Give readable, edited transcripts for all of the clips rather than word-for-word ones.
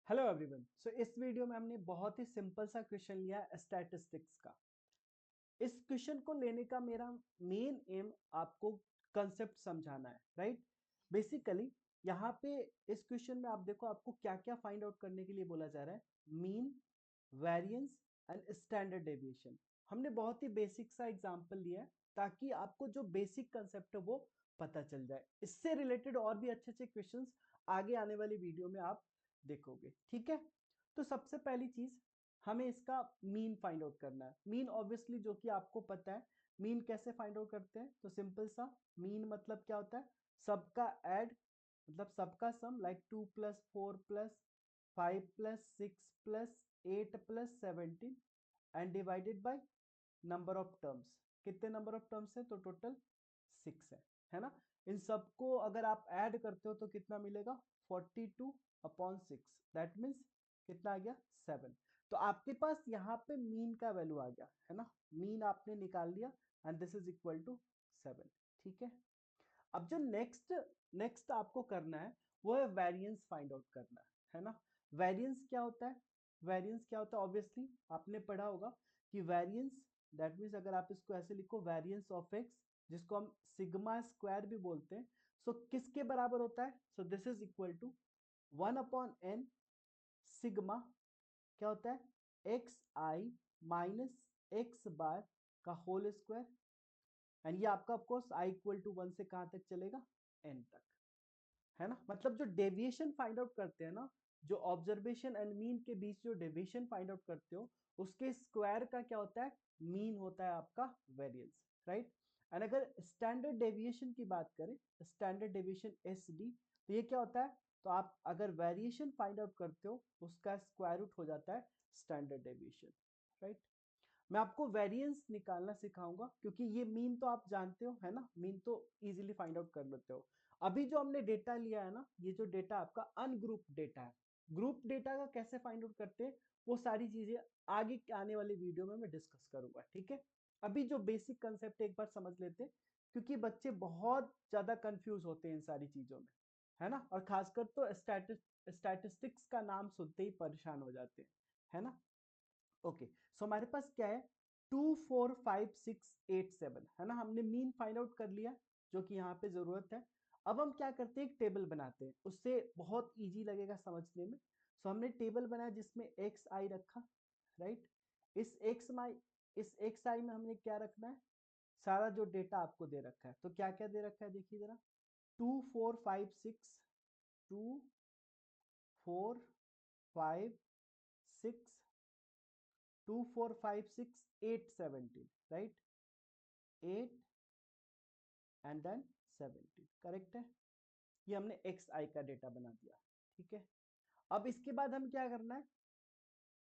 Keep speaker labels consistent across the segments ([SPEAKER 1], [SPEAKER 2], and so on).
[SPEAKER 1] Hello everyone. इस video में हमने बहुत ही सिंपल सा क्वेश्चन लिया है स्टैटिस्टिक्स का। इस क्वेश्चन को लेने का मेरा मेन एम आपको कंसेप्ट समझाना है, राइट। बेसिकली यहाँ पे इस क्वेश्चन में आप देखो आपको क्या क्या फाइंड आउट करने के लिए बोला जा रहा है। Mean, variance and standard deviation. हमने बहुत ही बेसिक सा एग्जांपल लिया है ताकि आपको जो बेसिक कंसेप्ट है वो पता चल जाए। इससे रिलेटेड और भी अच्छे अच्छे क्वेश्चंस आगे आने वाली वीडियो में आप देखोगे, ठीक है। तो सबसे पहली चीज हमें इसका मीन फाइंड आउट करना है। मीन ऑब्वियसली जो कि आपको पता है। मीन कैसे फाइंड आउट करते हैं, तो सिंपल सा मीन मतलब क्या होता है, सबका ऐड, मतलब सबका sum, like 2+4+5+6+8+17 and divided by number of terms. कितने नंबर ऑफ टर्म्स है, तो टोटल 6 है ना। इन सबको अगर आप ऐड करते हो तो कितना मिलेगा, 42/6। दैट मीन्स कितना आ गया, 7। तो आपके पास यहाँ पे मीन का वैल्यू आ गया है ना। मीन आपने निकाल लिया and this is equal to 7, ठीक है। अब जो नेक्स्ट नेक्स्ट आपको करना है वो है वेरिएंस फाइंड आउट करना है ना। वेरिएंस क्या होता है, वेरिएंस क्या होता है, ऑब्वियसली आपने पढ़ा होगा कि वेरिएंस दैट मीन्स अगर आप इसको ऐसे लिखो, वेरिएंस ऑफ एक्स, जिसको हम सिग्मा स्क्वायर भी बोलते हैं। किसके बराबर होता है, this is equal to 1/n sigma क्या होता है, X I minus X bar का होल स्क्वायर। एंड ये आपका ऑफकोर्स आई इक्वल टू 1 से कहां तक चलेगा, n तक, है ना। मतलब जो डेविएशन फाइंड आउट करते हैं ना, जो ऑब्जर्वेशन एंड मीन के बीच जो डेविएशन फाइंड आउट करते हो, उसके स्क्वायर का क्या होता है, मीन होता है आपका वेरिएंस, राइट। एंड अगर स्टैंडर्ड डेविएशन की बात करें, स्टैंडर्ड डेविएशन एस डी, तो ये क्या होता है, तो आप अगर वेरिएशन फाइंड आउट करते हो उसका स्क्वायर रूट हो जाता है स्टैंडर्ड डेविएशन, राइट। मैं आपको वेरिएंस निकालना सिखाऊंगा क्योंकि ये मीन तो आप जानते हो, है ना। मीन तो इजीली फाइंड आउट कर लेते हो। अभी जो हमने डेटा लिया है ना, ये जो डेटा आपका अनग्रुप डेटा है, ग्रुप डेटा का कैसे फाइंड आउट करते हैं वो सारी चीजें आगे आने वाली वीडियो में मैं डिस्कस करूंगा, ठीक है। अभी जो बेसिक कंसेप्ट एक बार समझ लेते हैं, क्योंकि बच्चे बहुत ज्यादा कंफ्यूज होते हैं इन सारी चीजों में, है ना। और खासकर तो स्टैटिस्टिक्स का नाम सुनते ही परेशान हो जाते हैं, है ना। ओके, सो हमारे पास क्या है, 2, 4, 5, 6, 8, 7, है ना। हमने मीन फाइंड आउट कर लिया जो कि यहाँ पे जरूरत है। अब हम क्या करते हैं, एक टेबल बनाते हैं, उससे बहुत इजी लगेगा समझने में। हमने टेबल बनाया जिसमें एक्स आई रखा, राइट। इस एक्स माई इस एक्स आई में हमने क्या रखना है, सारा जो डेटा आपको दे रखा है। तो क्या क्या दे रखा है देखिए जरा, 2, 4, 5, 6, 2, 4, 5, 6, 2, 4, 5, 6, 8, 17, राइट। 8 एंड देन 17, करेक्ट है। ये हमने एक्स आई का डेटा बना दिया, ठीक है। अब इसके बाद हम क्या करना है,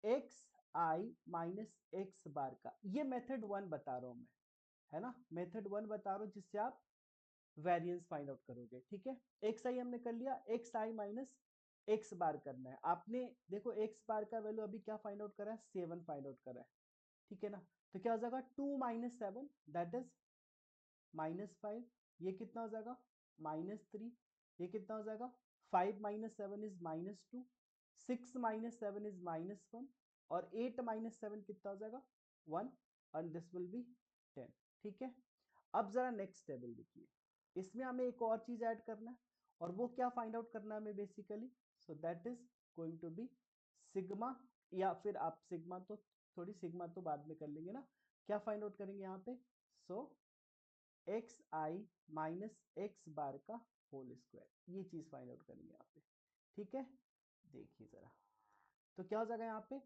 [SPEAKER 1] X I minus X bar का, ये मेथड 1 बता रहा हूं मैं, है ना। मेथड 1 बता रहा हूं जिससे आप वेरिएंस फाइंड आउट करोगे, ठीक है। एक्स आई हमने कर लिया, एक्स आई माइनस एक्स बार करना है आपने। देखो एक्स बार का वैल्यू अभी क्या फाइंड आउट करा है, 7 फाइंड आउट करा है, ठीक है ना। तो क्या हो जाएगा, 2 - 7 दैट इज -5। ये कितना हो जाएगा, -3। ये कितना हो जाएगा, 5 - 7 इज -2। 6 - 7 इज -1। और 8 - 7 कितना हो जाएगा, 1। एंड दिस विल बी 10, ठीक है। अब जरा नेक्स्ट टेबल देखिए, इसमें हमें एक और चीज ऐड करना है। और वो क्या फाइंड आउट करना है हमें basically, that is going to be sigma, या फिर आप सिग्मा तो, थोड़ी सिग्मा तो बाद में कर लेंगे ना। क्या फाइंड आउट करेंगे यहाँ पे, सो x I minus X bar का होल स्क्वायर, ये चीज फाइंड आउट करेंगे यहाँ पे, ठीक है। देखिए जरा, तो क्या हो जाएगा यहाँ पे,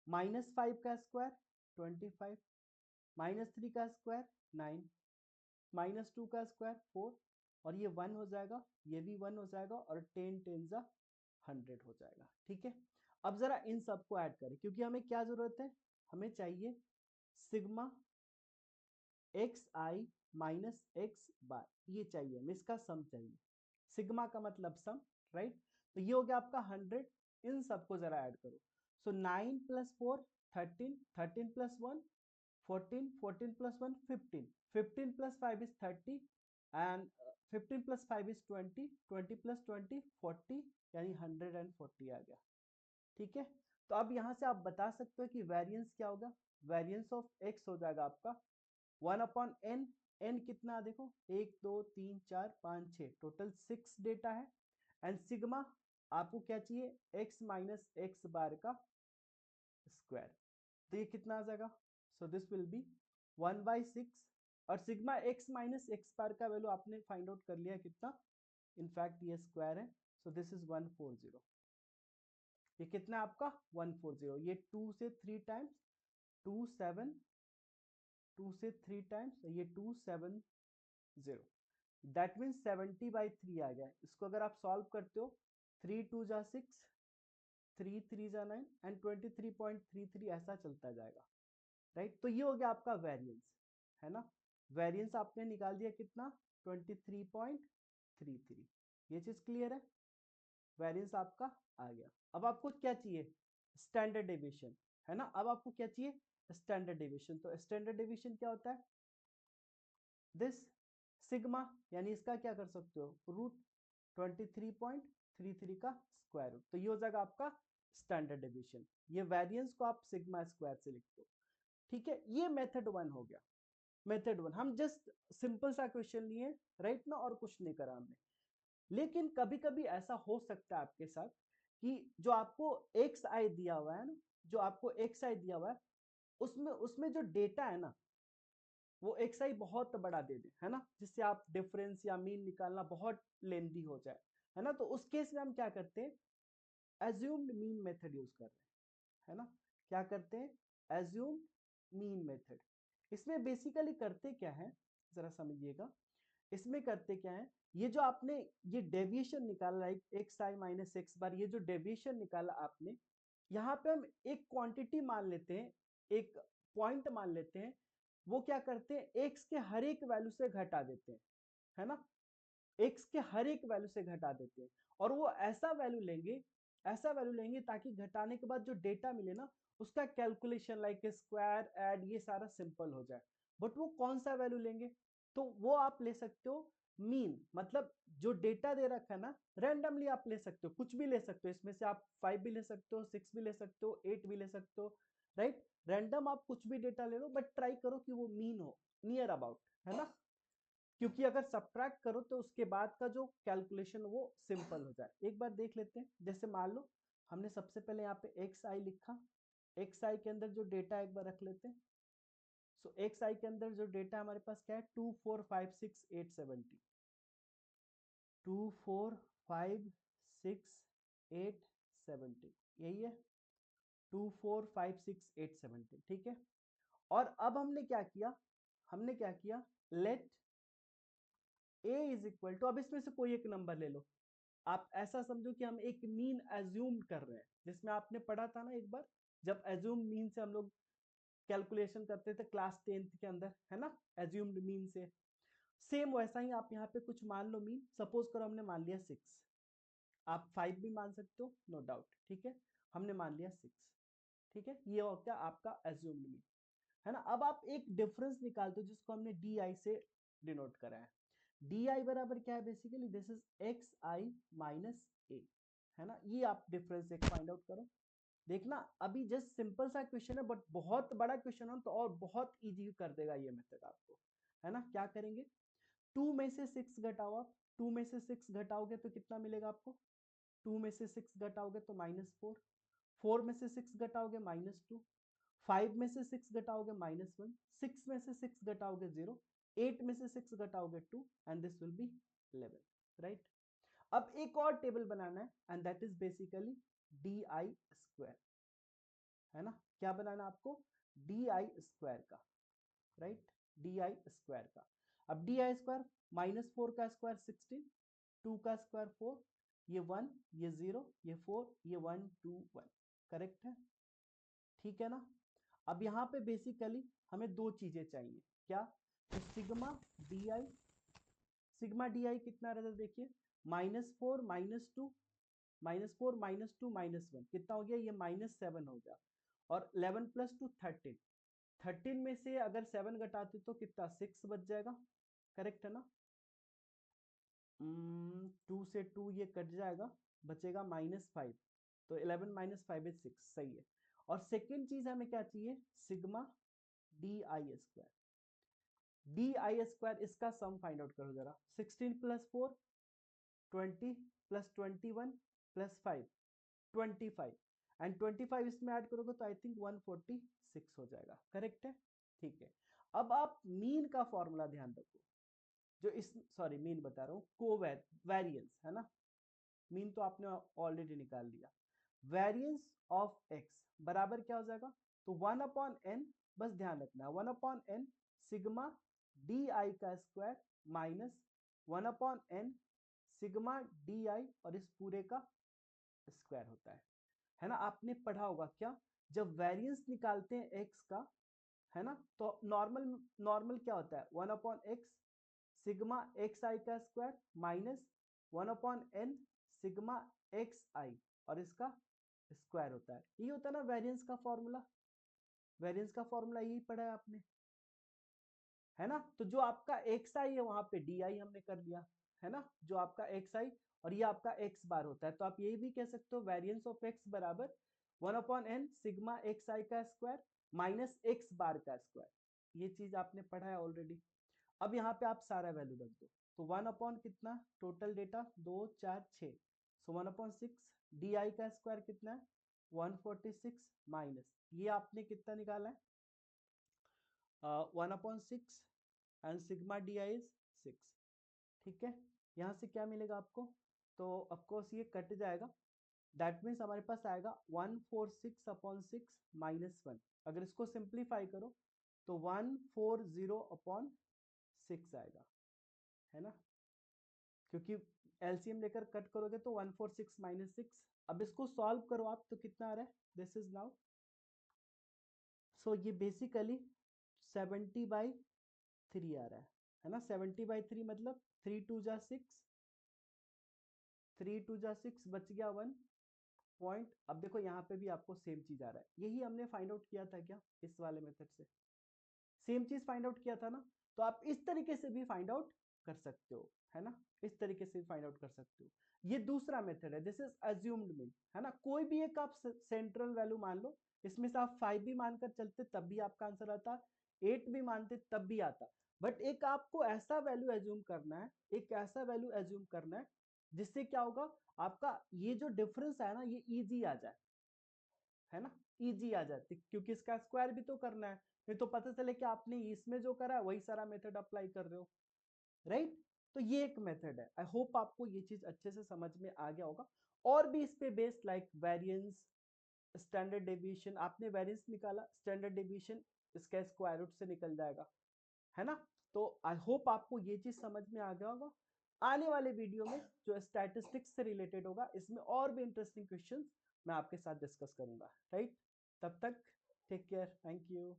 [SPEAKER 1] -5 का स्क्वायर 25, -3 का स्क्वायर 9, -2 का स्क्वायर 4, और ये 1 हो जाएगा, ये भी 1 हो जाएगा, और 10 10 जा 100 हो जाएगा, ठीक है। अब जरा इन सबको ऐड करें क्योंकि हमें क्या जरूरत है, हमें चाहिए sigma X I minus X बार, ये चाहिए हमें, इसका सम चाहिए। सिग्मा का मतलब सम, राइट। तो ये हो गया आपका 100। इन सबको जरा ऐड करो। 9 + 4 13, 13 + 1 14, 14 + 1 15, 15 + 5 is 30, एंड 15 + 5 is 20, 20 + 20 40, यानी 140 आ गया, ठीक है, तो अब यहाँ से आप बता सकते हो कि वेरिएंस क्या होगा, वेरिएंस ऑफ एक्स हो जाएगा आपका 1/n। n कितना देखो 1 2 3 4 5 6, टोटल 6 डेटा है। एंड सिग्मा आपको क्या चाहिए, x माइनस एक्स बार का स्क्वायर, तो ये कितना आ जाएगा, सो दिस विल बी 1/6। और sigma x minus X bar का वैल्यू आपने फाइंड आउट कर लिया कितना, इनफैक्ट ये स्क्वायर है, सो दिस इज 140। ये कितना आपका 140, ये 2 से 3 टाइम्स 2 7, 2 से 3 टाइम्स ये 270, दैट मीन्स 70/3 आ गया। इसको अगर आप सॉल्व करते हो 3 2 जा 6, 3 3 जा 9 एंड 23.33 ऐसा चलता जाएगा, राइट। तो ये हो गया आपका वेरिएंस, है ना, वेरिएंस आपने निकाल दिया कितना 23.33। ये चीज क्लियर है, वेरिएंस आपका आ गया। अब आपको क्या चाहिए, स्टैंडर्ड डेविएशन, है ना। अब आपको क्या चाहिए, स्टैंडर्ड डेविएशन। तो स्टैंडर्ड डेविएशन क्या होता है, दिस सिग्मा, यानी इसका क्या कर सकते हो, रूट 23.33 का स्क्वायर रूट, तो ये हो जाएगा आपका स्टैंडर्ड डेविएशन। ये वेरिएंस को आप सिग्मा स्क्वायर से लिखते हो, ठीक है। ये मेथड 1 हो गया। मेथड 1 हम जस्ट सिंपल सा क्वेश्चन लिए, राइट ना, और कुछ नहीं करा हमने। लेकिन कभी कभी ऐसा हो सकता है आपके साथ कि जो आपको एक्स आई दिया हुआ है ना, जो आपको एक्स आई दिया हुआ है उसमें उसमें जो डेटा है ना वो एक्स आई बहुत बड़ा दे दे, है ना, जिससे आप डिफरेंस या मीन निकालना बहुत लेंदी हो जाए, है ना। तो उस केस में हम क्या करते हैं, एज्यूम्ड मीन मेथड यूज कर रहे हैं, है ना। क्या करते हैं, एज्यूम्ड मीन मेथड। इसमें बेसिकली करते क्या है, जरा समझिएगा। इसमें करते क्या है, ये जो आपने ये डेविएशन निकाला एक्स आई माइनस एक्स बार, ये जो डेविएशन निकाला आपने, यहाँ पे हम एक क्वांटिटी मान लेते हैं, एक पॉइंट मान लेते हैं। वो क्या करते हैं, एक्स के हर एक वैल्यू से घटा देते हैं, है ना, एक्स के हर एक वैल्यू से घटा देते हैं। और वो ऐसा वैल्यू लेंगे, ऐसा वैल्यू लेंगे ताकि घटाने के बाद जो डेटा मिले ना उसका कैलकुलेशन लाइक स्क्वायर ऐड ये सारा सिंपल हो जाए। बट वो कौन सा वैल्यू लेंगे, तो वो आप ले सकते हो मीन, मतलब जो डेटा दे रखा है ना रैंडमली आप ले सकते हो, कुछ भी ले सकते हो, इसमें से आप 5 भी ले सकते हो, 6 भी ले सकते हो, 8 भी ले सकते हो, राइट। रैंडम आप कुछ भी डेटा ले लो, बट ट्राई करो कि वो मीन हो, नियर अबाउट, है ना। क्योंकि अगर सब्ट्रैक्ट करो तो उसके बाद का जो कैलकुलेशन वो सिंपल हो जाए। एक बार देख लेते हैं, जैसे मान लो हमने सबसे पहले यहाँ पे एक्स आई लिखा, एक्स आई के अंदर जो डेटा एक बार रख लेते हैं। सो एक्स आई के अंदर जो डेटा हमारे पास क्या है, 2 4 5 6 8 70, 2 4 5 6 8 70, यही है 2 4 5 6 8 70, ठीक है। और अब हमने क्या किया, हमने क्या किया, let a is equal to, अब इसमें से कोई एक नंबर ले लो। आप ऐसा समझो कि हम एक मीन एज्यूम कर रहे हैं, जिसमें आपने पढ़ा था ना एक बार, जब एज्यूम मीन से हम लोग कैलकुलेशन करते थे क्लास 10th के अंदर, है ना, एज्यूम्ड मीन से। सेम वैसा ही आप यहाँ पे कुछ मान लो मीन, सपोज करो हमने मान लिया 6, आप 5 भी मान सकते हो, नो डाउट, ठीक है। हमने मान लिया 6, ठीक है। ये हो गया आपका एज्यूम्ड मीन, है ना। अब आप एक डिफरेंस निकालते हो जिसको हमने डी आई से डिनोट करा है। डी आई बराबर क्या है, basically this is X I minus A, है ना। ये आप डिफरेंस एक फाइंड आउट करो। देखना अभी जस्ट सिंपल सा क्वेश्चन है, बट बहुत बड़ा क्वेश्चन है तो और बहुत इजी कर देगा ये मेथड आपको, है ना। क्या करेंगे, 2 में से 6 घटाओ आप, 2 में से 6 घटाओगे तो कितना मिलेगा आपको, 2 में से 6 घटाओगे तो -4, 4 में से 6 घटाओगे -2, 5 में से 6 घटाओगे -1, 6 में से 6 घटाओगे 0, 8 में से 6 घटाओगे 2 and this will be 11, right. अब एक और टेबल बनाना है and that is basically D I square, है ना। क्या बनाना आपको, डी आई स्क्वायर का, राइट, डी आई स्क्वायर का। अब डी आई स्क्वायर, -4 का स्क्वायर 16, 2 का स्क्वायर 4, ये 1 ये 0 ये 4 ये 1 2 1, करेक्ट है, ठीक है ना। अब यहाँ पे बेसिकली हमें दो चीजें चाहिए, क्या, तो sigma D I, sigma D I कितना रहता है देखिए, -4 -2, -4 -2 -1 कितना हो गया, ये -7 हो गया। और 11 + 2 13, 13 में से अगर 7 घटाते तो कितना 6 बच जाएगा, करेक्ट है ना। 2 से 2 ये कट जाएगा, बचेगा -5, तो 11 माइनस 5 इज 6, सही है। और सेकेंड चीज हमें क्या चाहिए, sigma D I square. D I square इसका सम फाइंड आउट करो जरा। 16 प्लस 4 20 प्लस 21 प्लस 5 25 एंड 25 इसमें ऐड करोगे तो आई थिंक 146 हो जाएगा, करेक्ट है। ठीक है, अब आप मीन का फॉर्मूला ध्यान रखो, जो इस सॉरी मीन बता रहा हूँ, को वेरिएंस है ना, मीन तो आपने ऑलरेडी निकाल लिया। वेरिएंस ऑफ एक्स बराबर क्या हो जाएगा, तो 1/n, बस ध्यान रखना 1/n सिग्मा डी आई का square minus 1/n sigma D I और इस पूरे का स्क्वायर होता है ना। आपने पढ़ा होगा क्या, जब वेरिएंस निकालते हैं एक्स का, है ना, तो नॉर्मल नॉर्मल क्या होता है, 1/x सिग्मा एक्स आई का square minus 1/n sigma X I और इसका स्क्वायर होता है। ये होता है ना वेरिएंस का फॉर्मूला, वेरिएंस का फॉर्मूला यही पढ़ा है आपने, है ना। तो जो आपका एक्स आई है वहां पे डी आई हमने कर दिया, है ना, जो आपका एक्स आई और ये आपका एक्स बार होता है। तो आप यही भी कह सकते हो वेरिएंस ऑफ एक्स बराबर 1/n सिग्मा एक्स आई का स्क्वायर माइनस एक्स बार का स्क्वायर। ये चीज आपने पढ़ा है ऑलरेडी। अब यहाँ पे आप सारा वैल्यू रख दो, तो 1/, कितना total data 2 4 6, so 1/6 D I का स्क्वायर कितना है 146 माइनस ये आपने कितना निकाला है 1/6 and sigma D I is 6। ठीक है, यहाँ से क्या मिलेगा आपको, तो ऑफकोर्स ये कट जाएगा, दैट मीन्स हमारे पास आएगा 146/6 माइनस 1। अगर इसको सिंप्लीफाई करो तो 140/6 आएगा, है ना, क्योंकि एलसीएम लेकर कट करोगे तो 146 माइनस 6। अब इसको सॉल्व करो आप तो कितना आ रहा है, दिस इज नाउ, सो ये बेसिकली 70/3 आ रहा है ना। 70/3 मतलब 3 2 जा 6, 3 2 जा 6, बच गया 1 पॉइंट। अब देखो यहाँ पे भी आपको सेम चीज आ रहा है, यही हमने फाइंड आउट किया था क्या इस वाले मेथड से, सेम चीज फाइंड आउट किया था ना। तो आप इस तरीके से भी फाइंड आउट कर सकते हो, है ना, इस तरीके से फाइंड आउट कर सकते हो। ये दूसरा मेथड है, दिस इज अज्यूम्ड मीन, है ना। कोई भी एक आप सेंट्रल वैल्यू मान लो, इसमें से आप 5 भी मानकर चलते तब भी आपका आंसर आता, 8 भी मानते तब भी आता। बट एक आपको ऐसा वैल्यू एज्यूम करना है, एक ऐसा वैल्यू एज्यूम करना है जिससे क्या होगा, आपका ये जो डिफरेंस है ना ये इजी आ जाए, है ना, इजी आ जाती, क्योंकि इसका स्क्वायर भी तो करना है, नहीं तो पता चले कि आपने इसमें जो करा है वही सारा मेथड अप्लाई कर रहे हो, राइट। तो ये एक मेथड है, आई होप आपको ये चीज अच्छे से समझ में आ गया होगा। और भी इस पे based like variance, standard deviation, आपने वेरिएंस निकाला, स्टैंडर्ड डेविएशन इसका स्क्वायर रूट से निकल जाएगा, है ना। तो आई होप आपको ये चीज समझ में आ गया होगा। आने वाले वीडियो में जो स्टैटिस्टिक्स से रिलेटेड होगा, इसमें और भी इंटरेस्टिंग क्वेश्चंस मैं आपके साथ डिस्कस करूंगा, राइट। तब तक टेक केयर, थैंक यू।